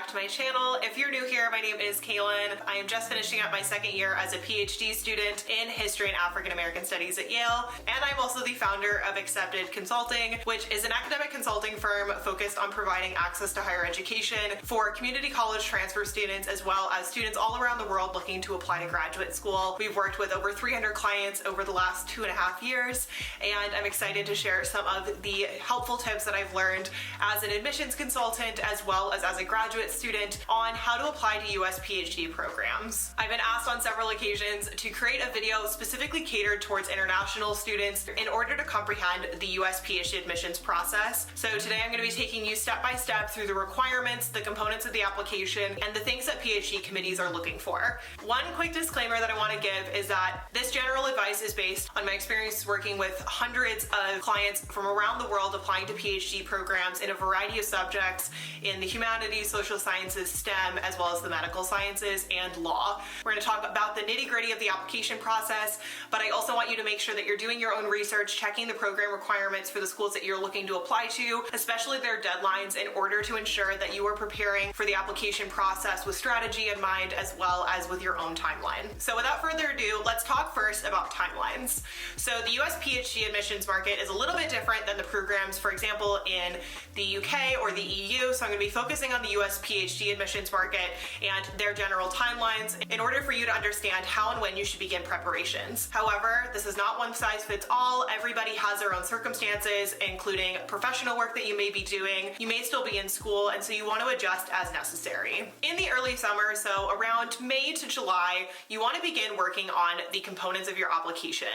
back to my channel. If you're new here, my name is Kaylin. I am just finishing up my second year as a PhD student in History and African American Studies at Yale, and I'm also the founder of Accepted Consulting, which is an academic consulting firm focused on providing access to higher education for community college transfer students as well as students all around the world looking to apply to graduate school. We've worked with over 300 clients over the last 2.5 years, and I'm excited to share some of the helpful tips that I've learned as an admissions consultant as well as a graduate student on how to apply to US PhD programs. I've been asked on several occasions to create a video specifically catered towards international students in order to comprehend the US PhD admissions process. So today I'm going to be taking you step by step through the requirements, the components of the application, and the things that PhD committees are looking for. One quick disclaimer that I want to give is that this general advice is based on my experience working with hundreds of clients from around the world applying to PhD programs in a variety of subjects in the humanities, social sciences, STEM, as well as the medical sciences and law. We're going to talk about the nitty-gritty of the application process, but I also want you to make sure that you're doing your own research, checking the program requirements for the schools that you're looking to apply to, especially their deadlines, in order to ensure that you are preparing for the application process with strategy in mind as well as with your own timeline. So without further ado, let's talk first about timelines. So the US PhD admissions market is a little bit different than the programs, for example, in the UK or the EU. So I'm going to be focusing on the US PhD admissions market and their general timelines in order for you to understand how and when you should begin preparations. However, this is not one size fits all. Everybody has their own circumstances, including professional work that you may be doing. You may still be in school, and so you want to adjust as necessary. In the early summer, so around May to July, you want to begin working on the components of your application.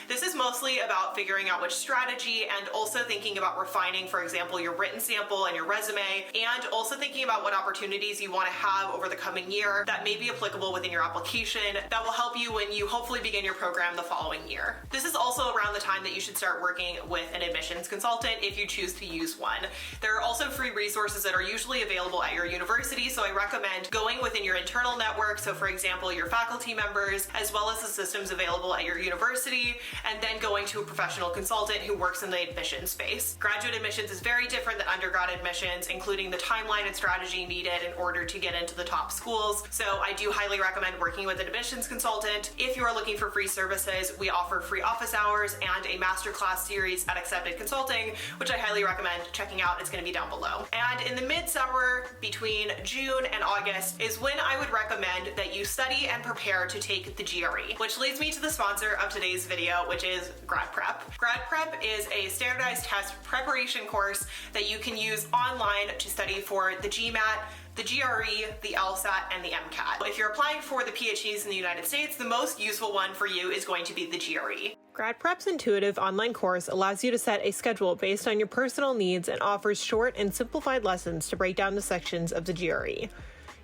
This is mostly about figuring out which strategy and also thinking about refining, for example, your written sample and your resume, and also thinking about what opportunities you want to have over the coming year that may be applicable within your application that will help you when you hopefully begin your program the following year. This is also around the time that you should start working with an admissions consultant if you choose to use one. There are also free resources that are usually available at your university, so I recommend going within your internal network, so for example, your faculty members, as well as the systems available at your university, and then going to a professional consultant who works in the admissions space. Graduate admissions is very different than undergrad admissions, including the timeline and strategy needed in order to get into the top schools. So I do highly recommend working with an admissions consultant. If you are looking for free services, we offer free office hours and a masterclass series at Accepted Consulting, which I highly recommend checking out. It's going to be down below. And in the midsummer, between June and August, is when I would recommend that you study and prepare to take the GRE, which leads me to the sponsor of today's video, which is GradPrep. GradPrep is a standardized test preparation course that you can use online to study for the GMAT, the GRE, the LSAT, and the MCAT. If you're applying for the PhDs in the United States, the most useful one for you is going to be the GRE. GradPrep's intuitive online course allows you to set a schedule based on your personal needs and offers short and simplified lessons to break down the sections of the GRE.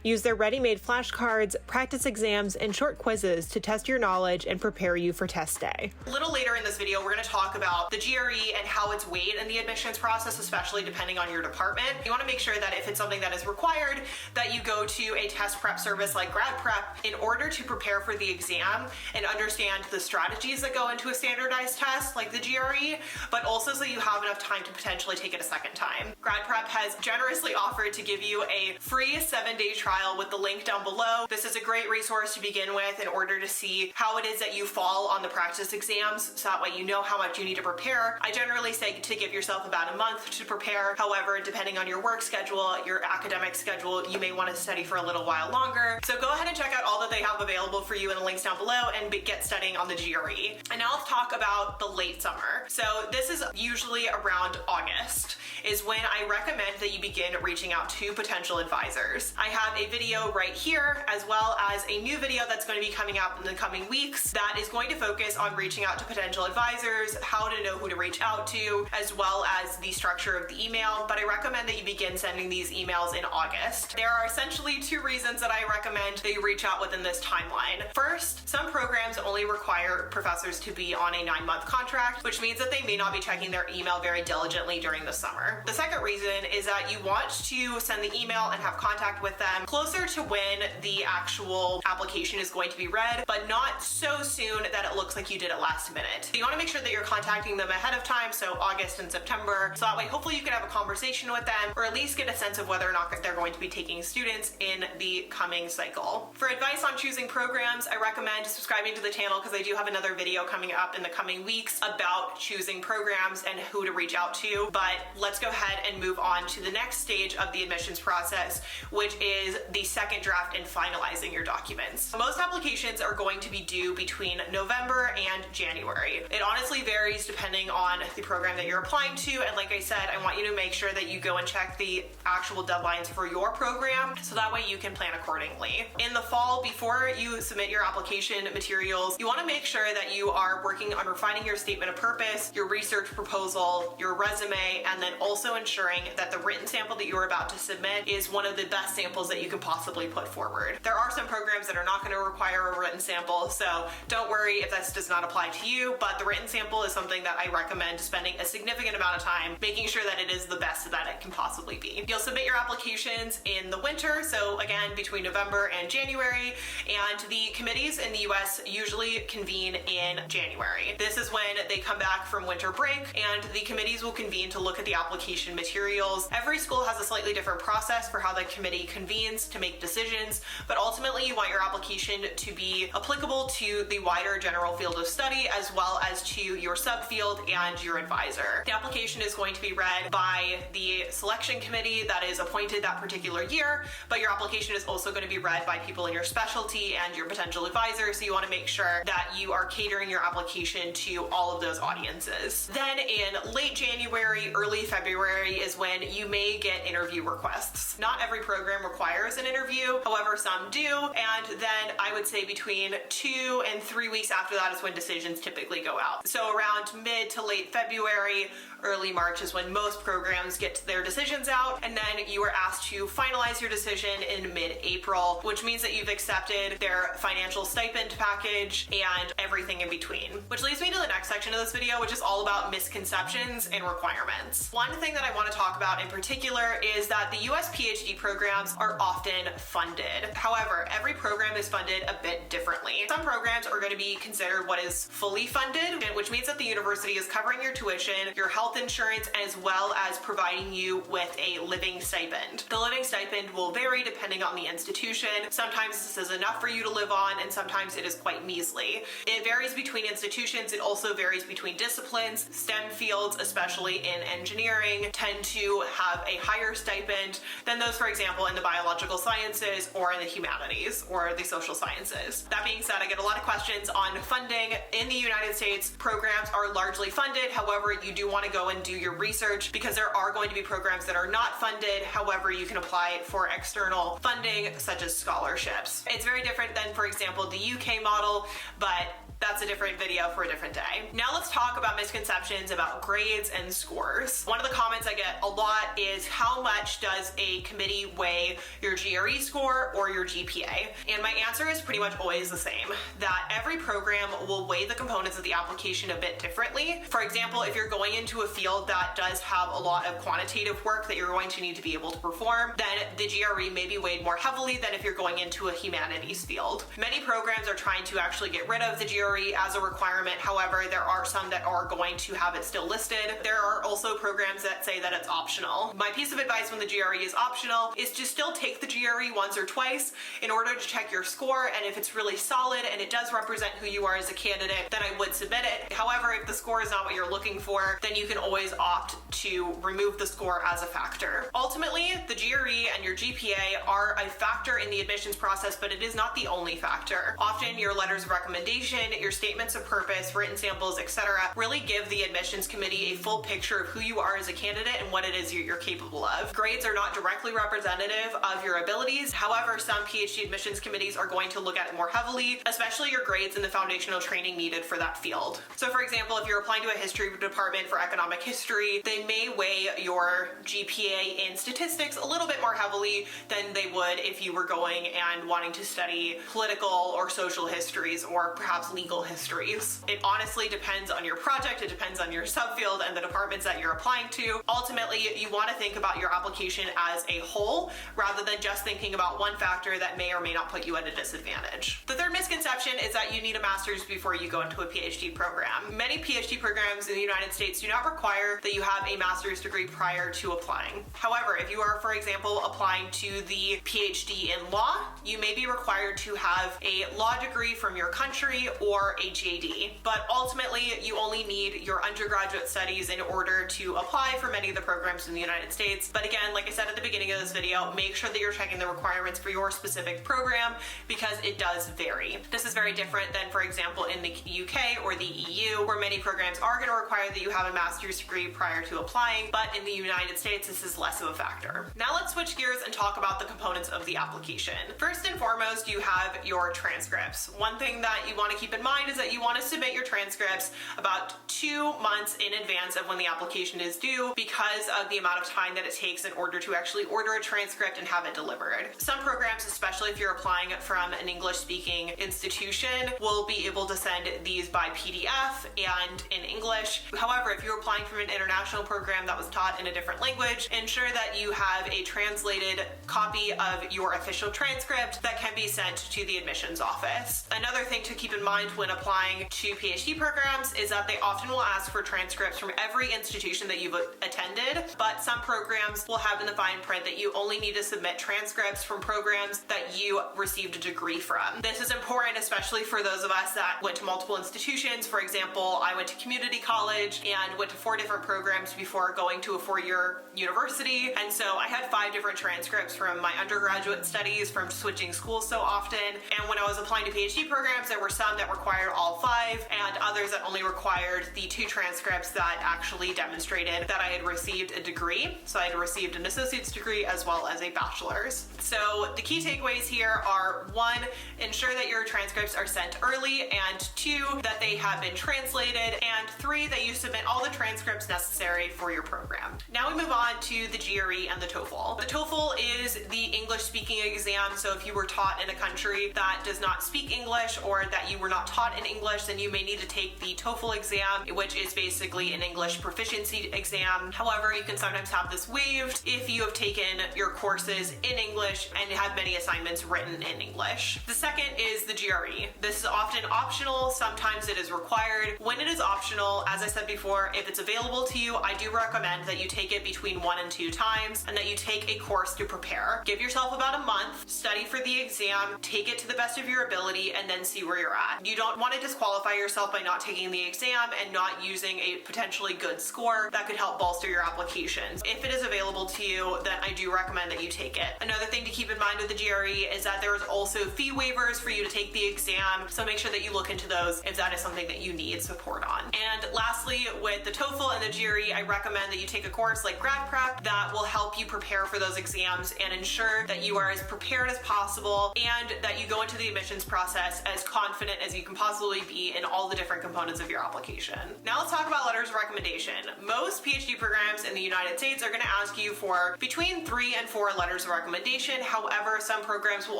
Use their ready-made flashcards, practice exams, and short quizzes to test your knowledge and prepare you for test day. A little later in this video, we're going to talk about the GRE and how it's weighed in the admissions process, especially depending on your department. You want to make sure that if it's something that is required, that you go to a test prep service like GradPrep in order to prepare for the exam and understand the strategies that go into a standardized test like the GRE, but also so you have enough time to potentially take it a second time. GradPrep has generously offered to give you a free 7-day trial with the link down below. This is a great resource to begin with in order to see how it is that you fall on the practice exams, so that way you know how much you need to prepare. I generally say to give yourself about a month to prepare. However, depending on your work schedule, your academic schedule, you may want to study for a little while longer. So go ahead and check out all that they have available for you in the links down below and get studying on the GRE. And now let's talk about the late summer. So this is usually around August, is when I recommend that you begin reaching out to potential advisors. I have a video right here, as well as a new video that's going to be coming out in the coming weeks that is going to focus on reaching out to potential advisors, how to know who to reach out to, as well as the structure of the email. But I recommend that you begin sending these emails in August. There are essentially 2 reasons that I recommend that you reach out within this timeline. First, some programs only require professors to be on a 9-month contract, which means that they may not be checking their email very diligently during the summer. The second reason is that you want to send the email and have contact with them closer to when the actual application is going to be read, but not so soon that it looks like you did it last minute. So you want to make sure that you're contacting them ahead of time, so August and September, so that way hopefully you can have a conversation with them, or at least get a sense of whether or not they're going to be taking students in the coming cycle. For advice on choosing programs, I recommend subscribing to the channel because I do have another video coming up in the coming weeks about choosing programs and who to reach out to. But let's go ahead and move on to the next stage of the admissions process, which is the second draft and finalizing your documents. Most applications are going to be due between November and January. It honestly varies depending on the program that you're applying to, and like I said, I want you to make sure that you go and check the actual deadlines for your program so that way you can plan accordingly. In the fall, before you submit your application materials, you want to make sure that you are working on refining your statement of purpose, your research proposal, your resume, and then also ensuring that the written sample that you're about to submit is one of the best samples that you can possibly put forward. There are some programs that are not going to require a written sample, so don't worry if this does not apply to you, but the written sample is something that I recommend spending a significant amount of time making sure that it is the best that it can possibly be. You'll submit your applications in the winter, so again, between November and January, and the committees in the US usually convene in January. This is when they come back from winter break, and the committees will convene to look at the application materials. Every school has a slightly different process for how the committee convenes to make decisions, but ultimately you want your application to be applicable to the wider general field of study as well as to your subfield and your advisor. The application is going to be read by the selection committee that is appointed that particular year, but your application is also going to be read by people in your specialty and your potential advisor, so you want to make sure that you are catering your application to all of those audiences. Then in late January, early February is when you may get interview requests. Not every program requires an interview, however some do, and then I would say between 2 and 3 weeks after that is when decisions typically go out. So around mid to late February, early March is when most programs get their decisions out, and then you are asked to finalize your decision in mid-April, which means that you've accepted their financial stipend package and everything in between. Which leads me to the next section of this video, which is all about misconceptions and requirements. One thing that I want to talk about in particular is that the US PhD programs are often funded. However, every program is funded a bit differently. Some programs are going to be considered what is fully funded, which means that the university is covering your tuition, your health insurance, as well as providing you with a living stipend. The living stipend will vary depending on the institution. Sometimes this is enough for you to live on, and sometimes it is quite measly. It varies between institutions. It also varies between disciplines. STEM fields, especially in engineering, tend to have a higher stipend than those, for example, in the biological sciences or in the humanities or the social sciences. That being said, I get a lot of questions on funding. In the United States, programs are largely funded. However, you do want to go and do your research because there are going to be programs that are not funded. However, you can apply for external funding such as scholarships. It's very different than, for example, the UK model, but that's a different video for a different day. Now let's talk about misconceptions about grades and scores. One of the comments I get a lot is, how much does a committee weigh your GRE score or your GPA? And my answer is pretty much always the same, that every program will weigh the components of the application a bit differently. For example, if you're going into a field that does have a lot of quantitative work that you're going to need to be able to perform, then the GRE may be weighed more heavily than if you're going into a humanities field. Many programs are trying to actually get rid of the GRE as a requirement. However, there are some that are going to have it still listed. There are also programs that say that it's optional. My piece of advice when the GRE is optional is to still take the GRE once or twice in order to check your score, and if it's really solid and it does represent who you are as a candidate, then I would submit it. However, if the score is not what you're looking for, then you can always opt to remove the score as a factor. Ultimately, the GRE and your GPA are a factor in the admissions process, but it is not the only factor. Often your letters of recommendation, your statements of purpose, written samples, etc. really give the admissions committee a full picture of who you are as a candidate and what it is you're capable of. Grades are not directly representative of your abilities. However, some PhD admissions committees are going to look at it more heavily, especially your grades and the foundational training needed for that field. So for example, if you're applying to a history department for economic history, they may weigh your GPA in statistics a little bit more heavily than they would if you were going and wanting to study political or social histories or perhaps legal legal histories. It honestly depends on your project, it depends on your subfield and the departments that you're applying to. Ultimately, you want to think about your application as a whole rather than just thinking about one factor that may or may not put you at a disadvantage. The third misconception is that you need a master's before you go into a PhD program. Many PhD programs in the United States do not require that you have a master's degree prior to applying. However, if you are, for example, applying to the PhD in law, you may be required to have a law degree from your country or a JD. But ultimately, you only need your undergraduate studies in order to apply for many of the programs in the United States. But again, like I said at the beginning of this video, make sure that you're checking the requirements for your specific program because it does vary. This is very different than, for example, in the UK or the EU, where many programs are going to require that you have a master's degree prior to applying, but in the United States, this is less of a factor. Now let's switch gears and talk about the components of the application. First and foremost, you have your transcripts. One thing that you want to keep in mind is that you want to submit your transcripts about 2 months in advance of when the application is due because of the amount of time that it takes in order to actually order a transcript and have it delivered. Some programs, especially if you're applying from an English-speaking institution, will be able to send these by PDF and in English. However, if you're applying from an international program that was taught in a different language, ensure that you have a translated copy of your official transcript that can be sent to the admissions office. Another thing to keep in mind when applying to PhD programs is that they often will ask for transcripts from every institution that you've attended, but some programs will have in the fine print that you only need to submit transcripts from programs that you received a degree from. This is important, especially for those of us that went to multiple institutions. For example, I went to community college and went to 4 different programs before going to a 4-year university, and so I had 5 different transcripts from my undergraduate studies from switching schools so often. And when I was applying to PhD programs, there were some that required all 5 and others that only required the 2 transcripts that actually demonstrated that I had received a degree. So I had received an associate's degree as well as a bachelor's. So the key takeaways here are 1, ensure that your transcripts are sent early, and 2, that they have been translated, and 3, that you submit all the transcripts necessary for your program. Now we move on to the GRE and the TOEFL. The TOEFL is the English speaking exam, so if you were taught in a country that does not speak English or that you were not taught in English, then you may need to take the TOEFL exam, which is basically an English proficiency exam. However, you can sometimes have this waived if you have taken your courses in English and have many assignments written in English. The second is the GRE. This is often optional, sometimes it is required. When it is optional, as I said before, if it's available to you, I do recommend that you take it between 1 and 2 times and that you take a course to prepare. Give yourself about a month, study for the exam, take it to the best of your ability, and then see where you're at. You don't want to disqualify yourself by not taking the exam and not using a potentially good score that could help bolster your applications. If it is available to you, then I do recommend that you take it. Another thing to keep in mind with the GRE is that there's also fee waivers for you to take the exam, so make sure that you look into those if that is something that you need support on. And lastly, with the TOEFL and the GRE, I recommend that you take a course like GradPrep that will help you prepare for those exams and ensure that you are as prepared as possible and that you go into the admissions process as confident as you can possibly be in all the different components of your application. Now let's talk about letters of recommendation. Most PhD programs in the United States are going to ask you for between 3 and 4 letters of recommendation. However, some programs will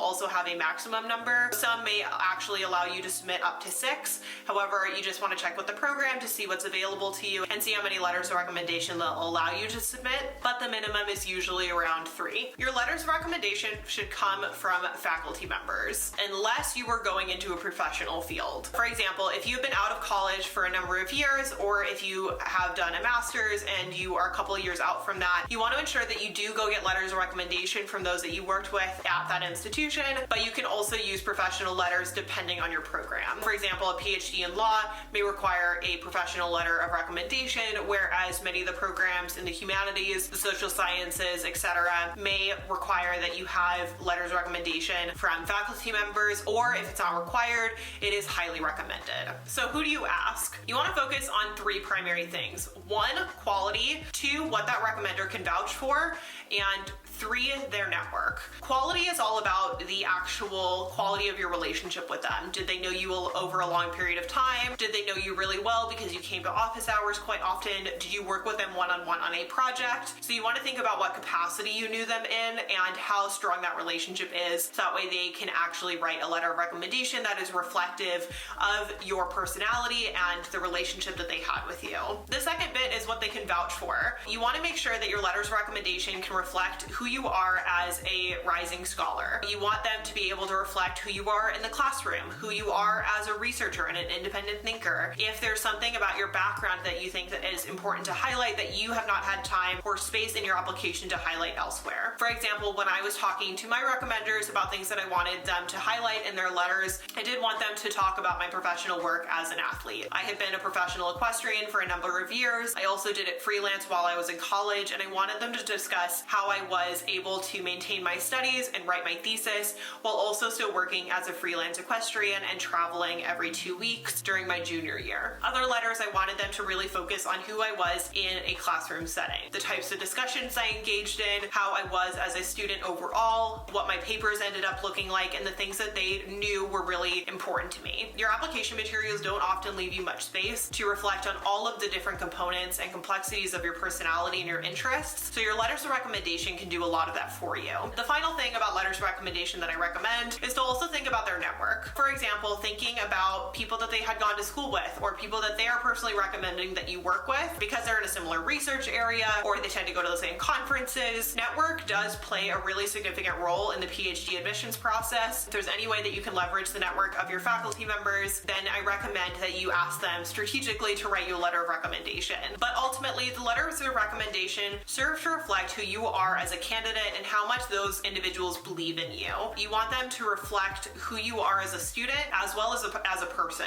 also have a maximum number. Some may actually allow you to submit up to 6. However, you just want to check with the program to see what's available to you and see how many letters of recommendation they'll allow you to submit, but the minimum is usually around 3. Your letters of recommendation should come from faculty members, unless you are going into a professional field. For example, if you've been out of college for a number of years, or if you have done a master's and you are a couple of years out from that, you want to ensure that you do go get letters of recommendation from those that you worked with at that institution, but you can also use professional letters depending on your program. For example, a PhD in law may require a professional letter of recommendation, whereas many of the programs in the humanities, the social sciences, etc., may require that you have letters of recommendation from faculty members, or if it's not required, it is highly recommended. So who do you ask? You want to focus on 3 primary things. 1, quality. 2, what that recommender can vouch for. And 3, their network. Quality is all about the actual quality of your relationship with them. Did they know you over a long period of time? Did they know you really well because you came to office hours quite often? Did you work with them one-on-one on a project? So you want to think about what capacity you knew them in and how strong that relationship is, so that way they can actually write a letter of recommendation that is reflective of your personality and the relationship that they had with you. The second bit is what they can vouch for. You want to make sure that your letters of recommendation can reflect who you are as a rising scholar. You want them to be able to reflect who you are in the classroom, who you are as a researcher and an independent thinker. If there's something about your background that you think that is important to highlight that you have not had time or space in your application to highlight elsewhere. For example, when I was talking to my recommenders about things that I wanted them to highlight in their letters, I did want them to talk about my professional work as an athlete. I had been a professional equestrian for a number of years. I also did it freelance while I was in college, and I wanted them to discuss how I was able to maintain my studies and write my thesis while also still working as a freelance equestrian and traveling every 2 weeks during my junior year. Other letters, I wanted them to really focus on who I was in a classroom setting, the types of discussions I engaged in, how I was as a student overall, what my papers ended up looking like, and the things that they knew were really important to me. Your application materials don't often leave you much space to reflect on all of the different components and complexities of your personality and your interests, so your letters of recommendation can do a lot of that for you. The final thing about letters of recommendation that I recommend is to also think about their network. For example, thinking about people that they had gone to school with, or people that they are personally recommending that you work with because they're in a similar research area or they tend to go to the same conferences. Network does play a really significant role in the PhD admissions process. If there's any way that you can leverage the network of your faculty members, then I recommend that you ask them strategically to write you a letter of recommendation. But ultimately, the letters of recommendation serve to reflect who you are as a candidate and how much those individuals believe in you. You want them to reflect who you are as a student as well as a person.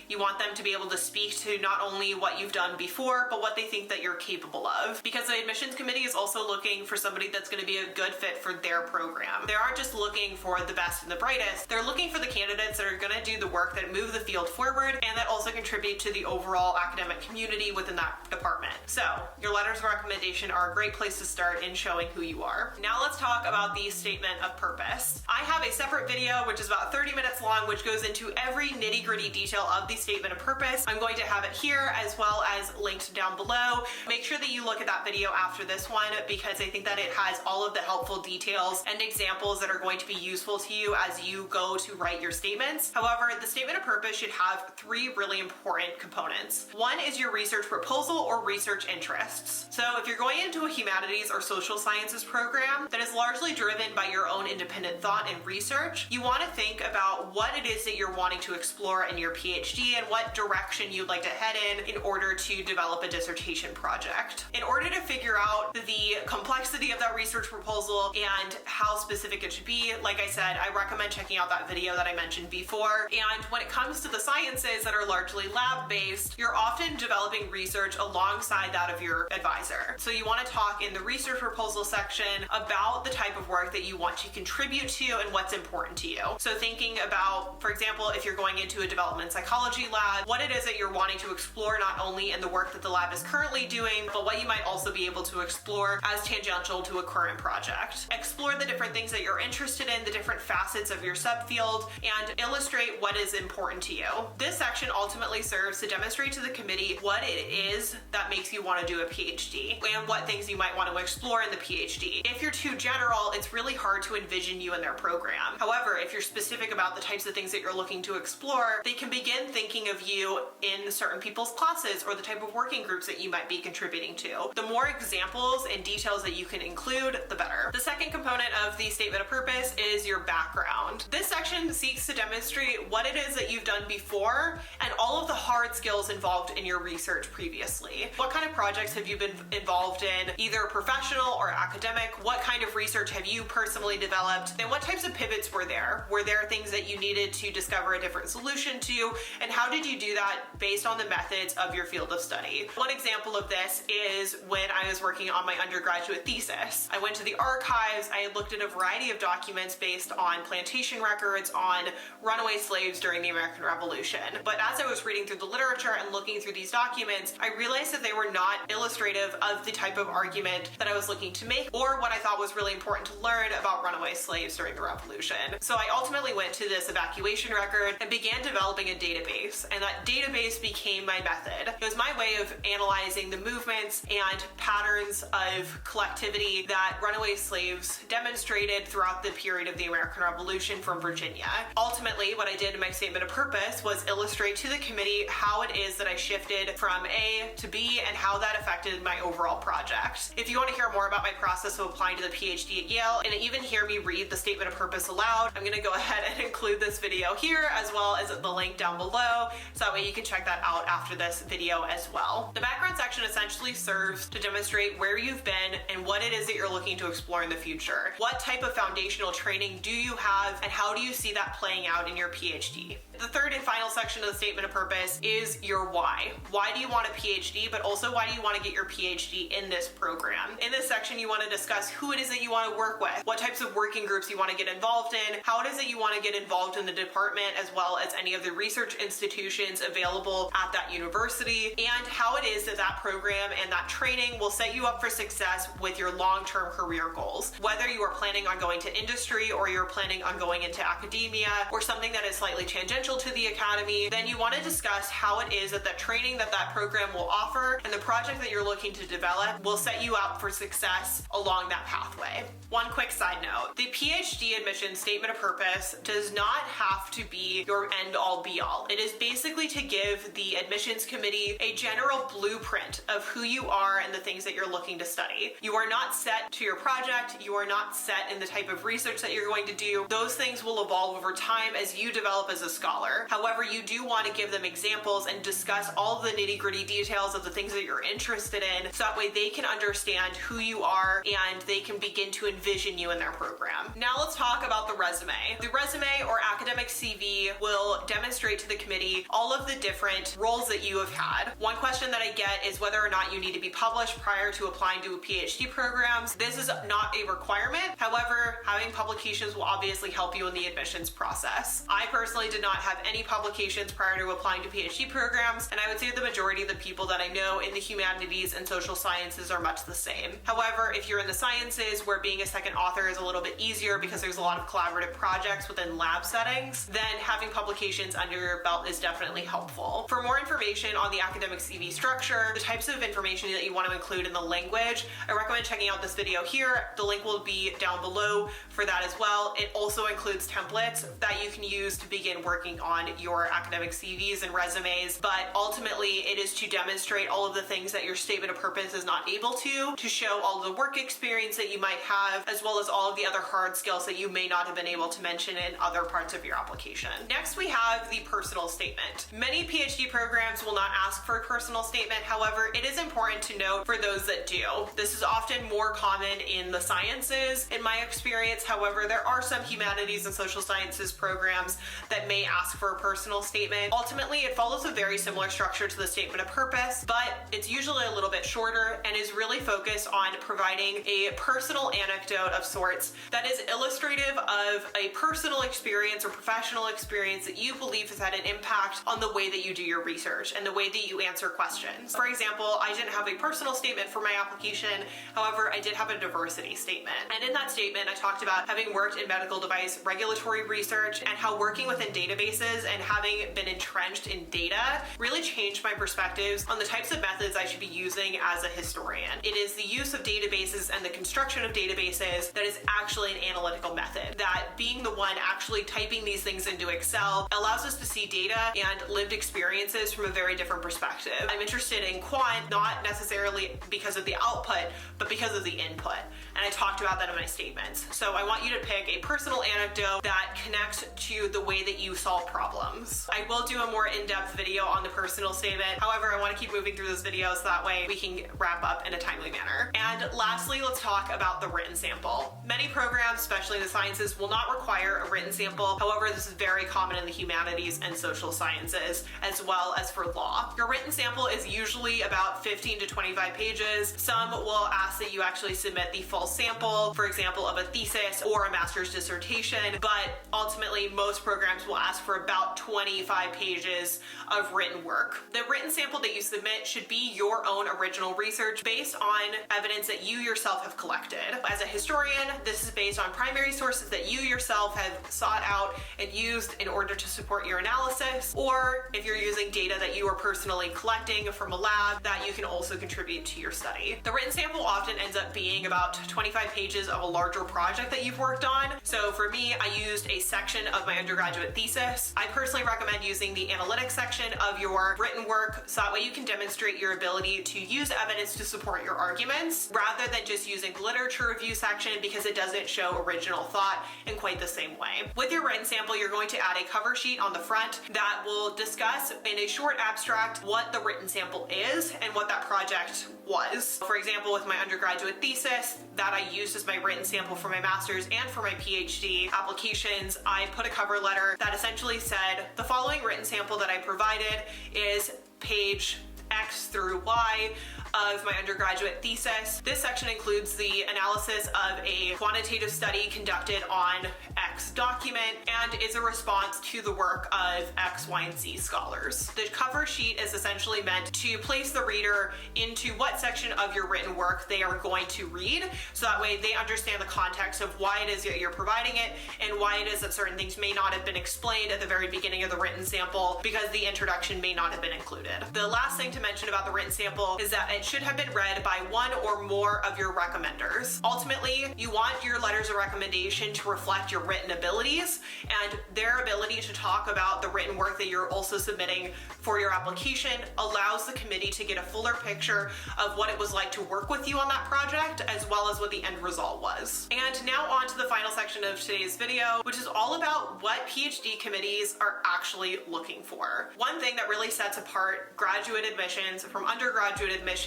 You want them to be able to speak to not only what you've done before, but what they think that you're capable of. Because the admissions committee is also looking for somebody that's going to be a good fit for their program. They aren't just looking for the best and the brightest. They're looking for the candidates that are going to do the work that move the field forward and that also contribute to the overall academic community within that department. So your letters of recommendation are a great place to start in showing who you are. Now let's talk about the statement of purpose. I have a separate video which is about 30 minutes long, which goes into every nitty-gritty detail of the statement of purpose. I'm going to have it here as well as linked down below. Make sure that you look at that video after this one, because I think that it has all of the helpful details and examples that are going to be useful to you as you go to write your statements. However, the statement of purpose should have 3 really important components. One is your research proposal or research interests. So if you're going into a humanities or social sciences program that is largely driven by your own independent thought and research, you want to think about what it is that you're wanting to explore in your PhD and what direction you'd like to head in order to develop a dissertation project. In order to figure out the complexity of that research proposal and how specific it should be, like I said, I recommend checking out that video that I mentioned before. And when it comes to the sciences that are largely lab-based, you're often developing research alongside that of your advisor. So you want to talk in the research proposal section about the type of work that you want to contribute to and what's important to you. So thinking about, for example, if you're going into a development psychology lab, what it is that you're wanting to explore not only in the work that the lab is currently doing, but what you might also be able to explore as tangential to a current project. Explore the different things that you're interested in, the different facets of your subfield, and illustrate what is important to you. This section ultimately serves to demonstrate to the committee what it is that makes you want to do a PhD and what things you might want to explore in the PhD. If you're too general, it's really hard to envision you in their program. However, if you're specific about the types of things that you're looking to explore, they can begin thinking of you in certain people's classes or the type of working groups that you might be contributing to. The more examples and details that you can include, the better. The second component of the statement of purpose is your background. This section seeks to demonstrate what it is that you've done before and all of the hard skills involved in your research previously. What kind of projects have you been involved in, either professional or academic? What kind of research have you personally developed? And what types of pivots were there? Were there things that you needed to discover a different solution to? And how did you do that based on the methods of your field of study? One example of this is when I was working on my undergraduate thesis. I went to the archives, I looked at a variety of documents based on plantation records on runaway slaves during the American Revolution. But as I was reading through the literature and looking through these documents, I realized that they were not illustrative of the type of argument that I was looking to make or what I thought was really important to learn about runaway slaves during the Revolution. So I ultimately went to this evacuation record and began developing a database, and that database became my method. It was my way of analyzing the movements and patterns of collectivity that runaway slaves demonstrated throughout the period of the American Revolution from Virginia. Ultimately, what I did in my statement of purpose was illustrate to the committee how it is that I shifted from A to B and how that affected my overall project. If you want to hear more about my process of applying to the PhD at Yale and even hear me read the statement of purpose aloud, I'm going to go ahead and include this video here as well as the link down below, so that way you can check that out after this video as well. The background section essentially serves to demonstrate where you've been and what it is that you're looking to explore in the future. What type of foundational training do you have and how do you see that playing out in your PhD? The third and final section of the statement of purpose is your why. Why do you want a PhD, but also why do you want to get your PhD in this program? In this section, you want to discuss who it is that you want to work with, what types of working groups you want to get involved in, how it is that you want to get involved in the department as well as any of the research institutions available at that university, and how it is that that program and that training will set you up for success with your long-term career goals. Whether you are planning on going to industry or you're planning on going into academia or something that is slightly tangential to the academy, then you want to discuss how it is that the training that that program will offer and the project that you're looking to develop will set you up for success along that pathway. One quick side note, the PhD admission statement of purpose does not have to be your end-all be-all. It is basically to give the admissions committee a general blueprint of who you are and the things that you're looking to study. You are not set to your project, you are not set in the type of research that you're going to do. Those things will evolve over time as you develop as a scholar. However, you do want to give them examples and discuss all of the nitty-gritty details of the things that you're interested in, so that way they can understand who you are and they can begin to envision you in their program. Now let's talk about the resume. The resume or academic CV will demonstrate to the committee all of the different roles that you have had. One question that I get is whether or not you need to be published prior to applying to a PhD programs. This is not a requirement. However, having publications will obviously help you in the admissions process. I personally did not have any publications prior to applying to PhD programs, and I would say the majority of the people that I know in the humanities and social sciences are much the same. However, if you're in the sciences where being a second author is a little bit easier because there's a lot of collaborative projects within lab settings, then having publications under your belt is definitely helpful. For more information on the academic CV structure, the types of information that you want to include in the language, I recommend checking out this video here. The link will be down below for that as well. It also includes templates that you can use to begin working on your academic CVs and resumes, but ultimately it is to demonstrate all of the things that your statement of purpose is not able to show all the work experience that you might have, as well as all of the other hard skills that you may not have been able to mention in other parts of your application. Next, we have the personal statement. Many PhD programs will not ask for a personal statement. However, it is important to note for those that do. This is often more common in the sciences, in my experience. However, there are some humanities and social sciences programs that may ask for a personal statement. Ultimately, it follows a very similar structure to the statement of purpose, but it's usually a little bit shorter and is really focused on providing a personal anecdote of sorts that is illustrative of a personal experience or professional experience that you believe has had an impact on the way that you do your research and the way that you answer questions. For example, I didn't have a personal statement for my application, however, I did have a diversity statement. And in that statement, I talked about having worked in medical device regulatory research and how working within databases and having been entrenched in data really changed my perspectives on the types of methods I should be using as a historian. It is the use of databases and the construction of databases that is actually an analytical method. That being the one actually typing these things into Excel allows us to see data and lived experiences from a very different perspective. I'm interested in quant, not necessarily because of the output, but because of the input. And I talked about that in my statements. So I want you to pick a personal anecdote that connects to the way that you solve problems. I will do a more in-depth video on the personal statement. However, I want to keep moving through this video so that way we can wrap up in a timely manner. And lastly, let's talk about the written sample. Many programs, especially in the sciences, will not require a written sample. However, this is very common in the humanities and social sciences, as well as for law. Your written sample is usually about 15 to 25 pages. Some will ask that you actually submit the full sample, for example, of a thesis or a master's dissertation, but ultimately most programs will ask for about 25 pages of written work. The written sample that you submit should be your own original research based on evidence that you yourself have collected. As a historian, this is based on primary sources that you yourself have sought out and used in order to support your analysis, or if you're using data that you are personally collecting from a lab, that you can also contribute to your study. The written sample often ends up being about 25 pages of a larger project that you've worked on. So for me, I used a section of my undergraduate thesis. I personally recommend using the analytics section of your written work, so that way you can demonstrate your ability to use evidence to support your arguments, rather than just using the literature review section, because it doesn't show original thought in quite the same way. With your written sample, you're going to add a cover sheet on the front that will discuss in a short abstract what the written sample is and what that project was. For example, with my undergraduate thesis that I used as my written sample for my master's and for my PhD applications, I put a cover letter that essentially said, the following written sample that I provided is page X through Y of my undergraduate thesis. This section includes the analysis of a quantitative study conducted on X document and is a response to the work of X, Y, and Z scholars. The cover sheet is essentially meant to place the reader into what section of your written work they are going to read, so that way they understand the context of why it is that you're providing it and why it is that certain things may not have been explained at the very beginning of the written sample because the introduction may not have been included. The last thing to mention about the written sample is that it should have been read by one or more of your recommenders. Ultimately, you want your letters of recommendation to reflect your written abilities and their ability to talk about the written work that you're also submitting for your application allows the committee to get a fuller picture of what it was like to work with you on that project, as well as what the end result was. And now on to the final section of today's video, which is all about what PhD committees are actually looking for. One thing that really sets apart graduate admissions from undergraduate admissions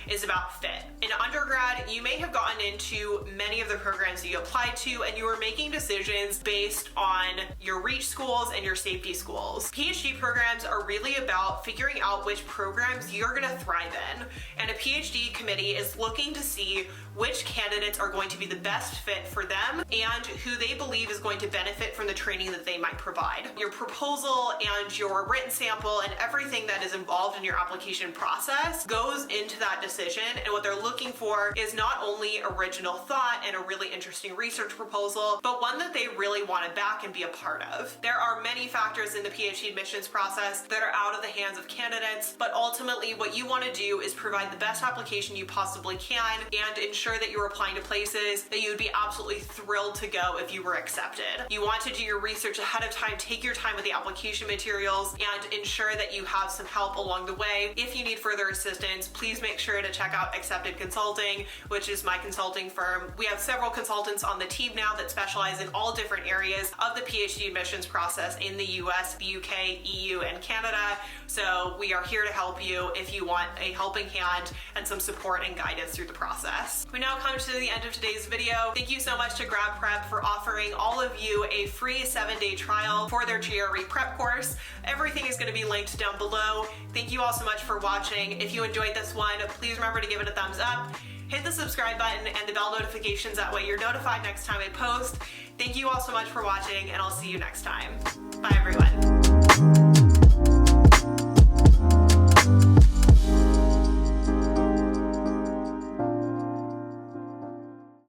is about fit. In undergrad, you may have gotten into many of the programs that you applied to and you were making decisions based on your reach schools and your safety schools. PhD programs are really about figuring out which programs you're gonna thrive in, and a PhD committee is looking to see which candidates are going to be the best fit for them and who they believe is going to benefit from the training that they might provide. Your proposal and your written sample and everything that is involved in your application process goes into that decision, and what they're looking for is not only original thought and a really interesting research proposal, but one that they really want to back and be a part of. There are many factors in the PhD admissions process that are out of the hands of candidates, but ultimately what you want to do is provide the best application you possibly can and ensure that you're applying to places that you would be absolutely thrilled to go if you were accepted. You want to do your research ahead of time, take your time with the application materials, and ensure that you have some help along the way. If you need further assistance, please make sure to check out Accepted Consulting, which is my consulting firm. We have several consultants on the team now that specialize in all different areas of the PhD admissions process in the US, the UK, EU, and Canada. So we are here to help you if you want a helping hand and some support and guidance through the process. We now come to the end of today's video. Thank you so much to GradPrep for offering all of you a free 7-day trial for their GRE prep course. Everything is going to be linked down below. Thank you all so much for watching. If you enjoyed this one, please remember to give it a thumbs up. Hit the subscribe button and the bell notifications, that way you're notified next time I post. Thank you all so much for watching, and I'll see you next time. Bye everyone.